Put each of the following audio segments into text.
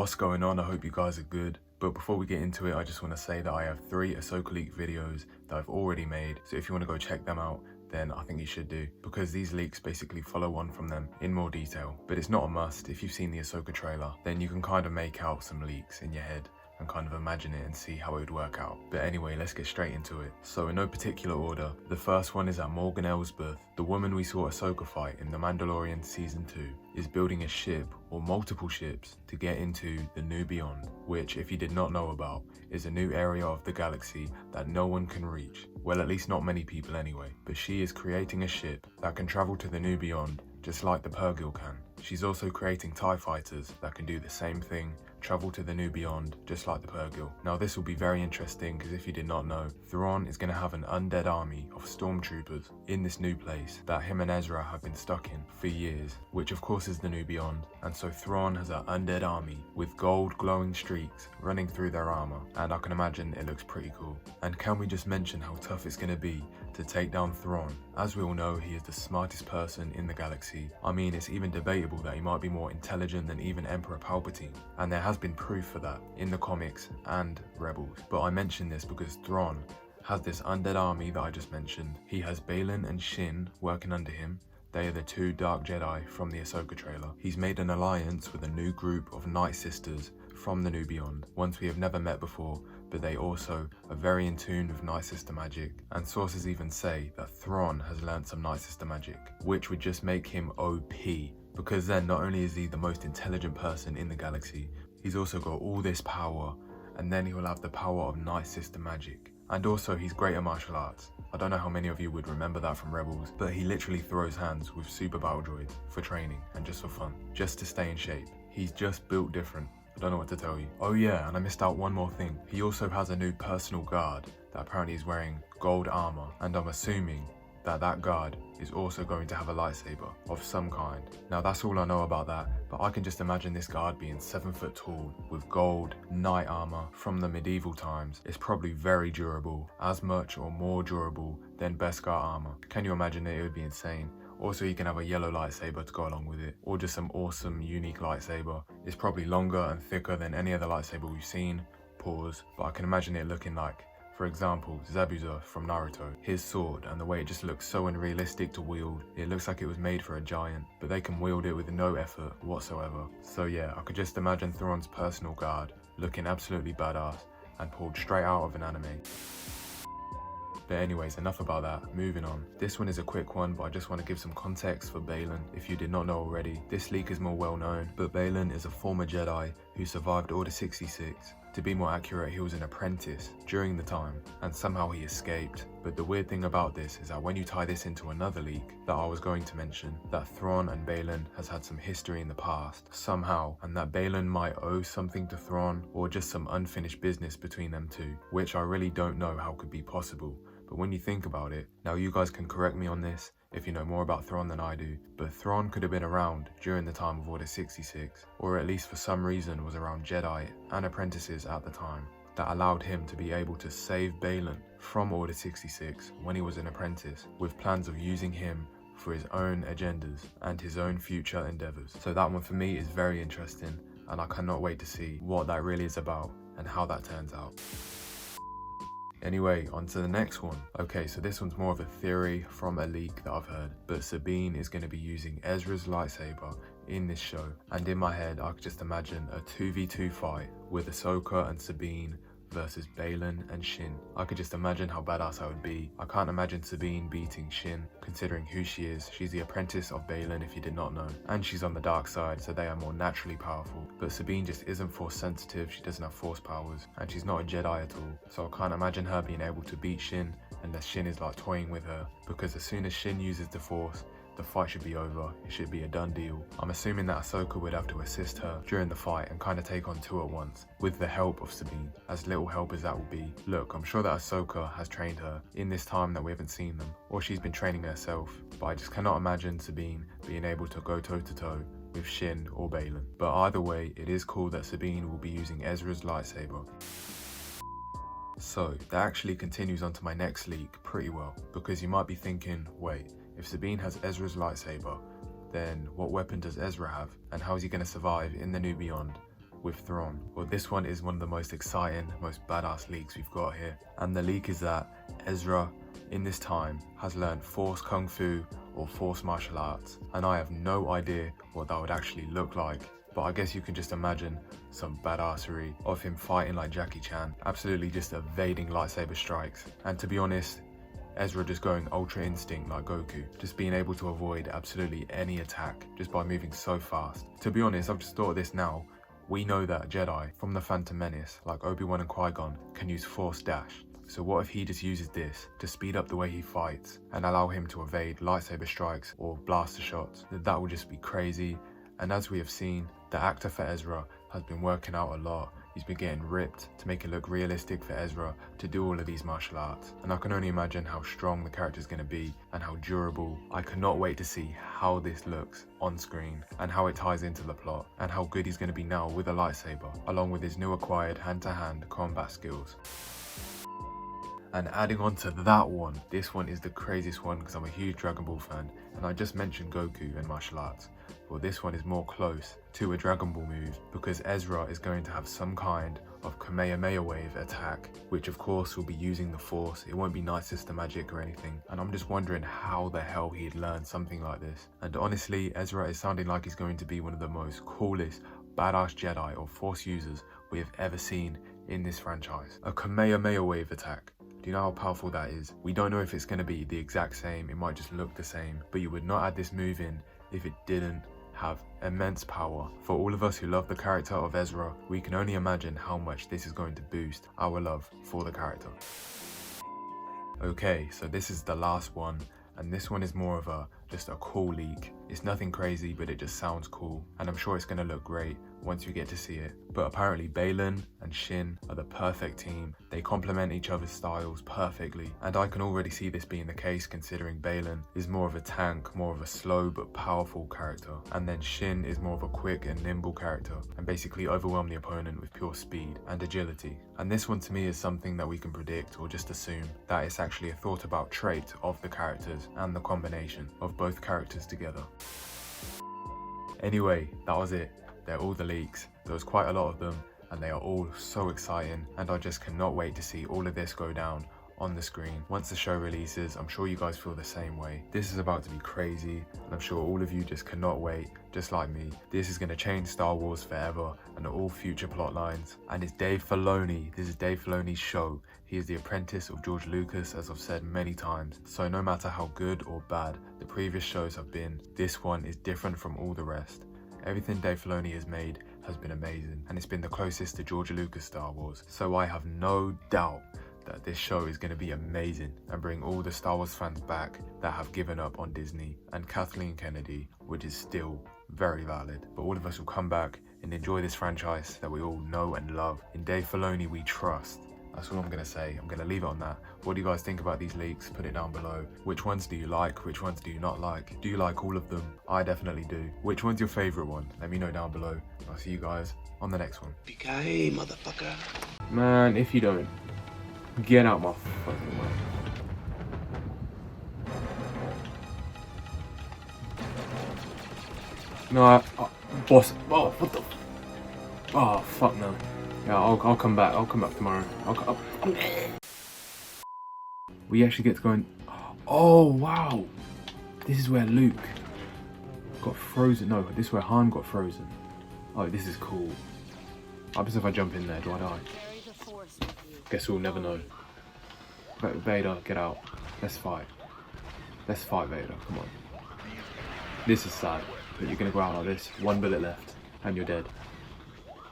What's going on? I hope you guys are good. But before we get into it, I just want to say that I have 3 Ahsoka leak videos that I've already made. So if you want to go check them out, then I think you should do, because these leaks basically follow on from them in more detail. But it's not a must. If you've seen the Ahsoka trailer, then you can kind of make out some leaks in your head and kind of imagine it and see how it would work out. But anyway, let's get straight into it. So in no particular order, the first one is that Morgan Elsbeth, the woman we saw Ahsoka fight in The Mandalorian Season 2, is building a ship or multiple ships to get into the New Beyond, which, if you did not know about, is a new area of the galaxy that no one can reach. Well, at least not many people anyway. But she is creating a ship that can travel to the New Beyond just like the Purrgil can. She's also creating TIE fighters that can do the same thing, travel to the New Beyond just like the Purrgil. Now this will be very interesting, because if you did not know, Thrawn is going to have an undead army of stormtroopers in this new place that him and Ezra have been stuck in for years, which of course is the New Beyond. And so Thrawn has an undead army with gold glowing streaks running through their armor, and I can imagine it looks pretty cool. And can we just mention how tough it's going to be to take down Thrawn? As we all know, he is the smartest person in the galaxy. I mean, it's even debatable that he might be more intelligent than even Emperor Palpatine, and there has been proof for that in the comics and Rebels. But I mention this because Thrawn has this undead army that I just mentioned. He has Baylan and Shin working under him. They are the 2 Dark Jedi from the Ahsoka trailer. He's made an alliance with a new group of Night Sisters from the New Beyond, ones we have never met before, but they also are very in tune with Night Sister magic, and sources even say that Thrawn has learned some Night Sister magic, which would just make him OP, because then not only is he the most intelligent person in the galaxy, he's also got all this power, and then he will have the power of Night Sister magic. And also he's great at martial arts. I don't know how many of you would remember that from Rebels, but he literally throws hands with super battle droids for training and just for fun, just to stay in shape. He's just built different. I don't know what to tell you. Oh yeah, and I missed out one more thing. He also has a new personal guard that apparently is wearing gold armor, and I'm assuming that that guard is also going to have a lightsaber of some kind. Now that's all I know about that, but I can just imagine this guard being 7 foot tall with gold knight armor from the medieval times. It's probably very durable, as much or more durable than Beskar armor. Can you imagine it? It would be insane. Also, you can have a yellow lightsaber to go along with it, or just some awesome unique lightsaber. It's probably longer and thicker than any other lightsaber we've seen. Pause. But I can imagine it looking like, for example, Zabuza from Naruto. His sword, and the way it just looks so unrealistic to wield. It looks like it was made for a giant, but they can wield it with no effort whatsoever. So yeah, I could just imagine Thrawn's personal guard looking absolutely badass and pulled straight out of an anime. But anyways, enough about that, moving on. This one is a quick one, but I just want to give some context for Baylan. If you did not know already, this leak is more well known, but Baylan is a former Jedi who survived Order 66. To be more accurate, he was an apprentice during the time, and somehow he escaped. But the weird thing about this is that when you tie this into another leak that I was going to mention, that Thrawn and Baylan has had some history in the past, somehow, and that Baylan might owe something to Thrawn, or just some unfinished business between them two, which I really don't know how could be possible. But when you think about it, now you guys can correct me on this if you know more about Thrawn than I do, but Thrawn could have been around during the time of Order 66, or at least for some reason was around Jedi and apprentices at the time, that allowed him to be able to save Baylan from Order 66 when he was an apprentice, with plans of using him for his own agendas and his own future endeavors. So that one for me is very interesting, and I cannot wait to see what that really is about and how that turns out. Anyway, on to the next one. Okay, so this one's more of a theory from a leak that I've heard, but Sabine is going to be using Ezra's lightsaber in this show, and in my head I could just imagine a 2v2 fight with Ahsoka and Sabine versus Baylan and Shin. I could just imagine how badass that would be. I can't imagine Sabine beating Shin, considering who she is. She's the apprentice of Baylan, if you did not know, and she's on the dark side, so they are more naturally powerful. But Sabine just isn't force sensitive, she doesn't have force powers, and she's not a Jedi at all, so I can't imagine her being able to beat Shin unless Shin is like toying with her, because as soon as Shin uses the force, the fight should be over. It should be a done deal. I'm assuming that Ahsoka would have to assist her during the fight and kind of take on 2 at once, with the help of Sabine, as little help as that will be. Look, I'm sure that Ahsoka has trained her in this time that we haven't seen them, or she's been training herself, but I just cannot imagine Sabine being able to go toe to toe with Shin or Baylan. But either way, it is cool that Sabine will be using Ezra's lightsaber. So that actually continues onto my next leak pretty well, because you might be thinking, wait, if Sabine has Ezra's lightsaber, then what weapon does Ezra have, and how is he going to survive in the New Beyond with Thrawn. Well, this one is one of the most exciting, most badass leaks we've got here. And the leak is that Ezra, in this time, has learned Force Kung Fu or Force martial arts. And I have no idea what that would actually look like. But I guess you can just imagine some badassery of him fighting like Jackie Chan, absolutely just evading lightsaber strikes. And to be honest, Ezra just going ultra instinct like Goku, just being able to avoid absolutely any attack just by moving so fast. To be honest, I've just thought of this now. We know that Jedi from the Phantom Menace, like Obi-Wan and Qui-Gon, can use Force Dash. So what if he just uses this to speed up the way he fights and allow him to evade lightsaber strikes or blaster shots? That would just be crazy. And as we have seen, the actor for Ezra has been working out a lot. He's been getting ripped to make it look realistic for Ezra to do all of these martial arts. And I can only imagine how strong the character is going to be and how durable. I cannot wait to see how this looks on screen and how it ties into the plot and how good he's going to be now with a lightsaber, along with his new acquired hand-to-hand combat skills. And adding on to that one, this one is the craziest one because I'm a huge Dragon Ball fan and I just mentioned Goku and martial arts. Well, this one is more close to a Dragon Ball move because Ezra is going to have some kind of Kamehameha wave attack, which of course will be using the Force. It won't be Night Sister magic or anything. And I'm just wondering how the hell he'd learn something like this. And honestly, Ezra is sounding like he's going to be one of the most coolest, badass Jedi or Force users we have ever seen in this franchise. A Kamehameha wave attack. Do you know how powerful that is? We don't know if it's going to be the exact same, it might just look the same, but you would not add this move in if it didn't have immense power. For all of us who love the character of Ezra, we can only imagine how much this is going to boost our love for the character. Okay, so this is the last one, and this one is more of just a cool leak. It's nothing crazy, but it just sounds cool, and I'm sure it's going to look great once you get to see it. But apparently Baylan and Shin are the perfect team. They complement each other's styles perfectly, and I can already see this being the case considering Baylan is more of a tank, more of a slow but powerful character, and then Shin is more of a quick and nimble character and basically overwhelm the opponent with pure speed and agility. And this one to me is something that we can predict or just assume that it's actually a thought about trait of the characters and the combination of both characters together. Anyway, that was it. They're all the leaks. There was quite a lot of them and they are all so exciting, and I just cannot wait to see all of this go down on the screen. Once the show releases, I'm sure you guys feel the same way. This is about to be crazy and I'm sure all of you just cannot wait, just like me. This is going to change Star Wars forever and all future plot lines. And it's Dave Filoni. This is Dave Filoni's show. He is the apprentice of George Lucas, as I've said many times. So no matter how good or bad the previous shows have been, this one is different from all the rest. Everything Dave Filoni has made has been amazing, and it's been the closest to George Lucas Star Wars. So I have no doubt that this show is going to be amazing and bring all the Star Wars fans back that have given up on Disney and Kathleen Kennedy, which is still very valid. But all of us will come back and enjoy this franchise that we all know and love. In Dave Filoni we trust. That's all I'm going to say. I'm going to leave it on that. What do you guys think about these leaks? Put it down below. Which ones do you like? Which ones do you not like? Do you like all of them? I definitely do. Which one's your favorite one? Let me know down below. I'll see you guys on the next one. Yippee-ki-yay, motherfucker. Man, if you don't, get out my fucking way. No, boss. Oh, what the? Oh, fuck no. Yeah, I'll come back. I'll come back tomorrow. We actually get to go in. Oh, wow. This is where Luke got frozen. No, this is where Han got frozen. Oh, this is cool. What happens if I jump in there? Do I die? Guess we'll never know. Vader, get out. Let's fight. Let's fight, Vader. Come on. This is sad, but you're gonna go out like this. One bullet left, and you're dead.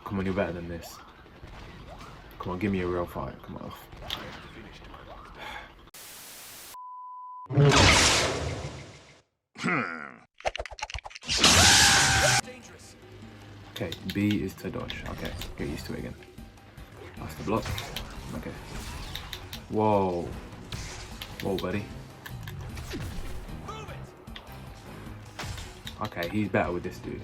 Come on, you're better than this. Come on, give me a real fight. Come on. Okay, B is to dodge. Okay, get used to it again. That's the block. Okay. Whoa. Whoa, buddy. Okay, he's better with this dude.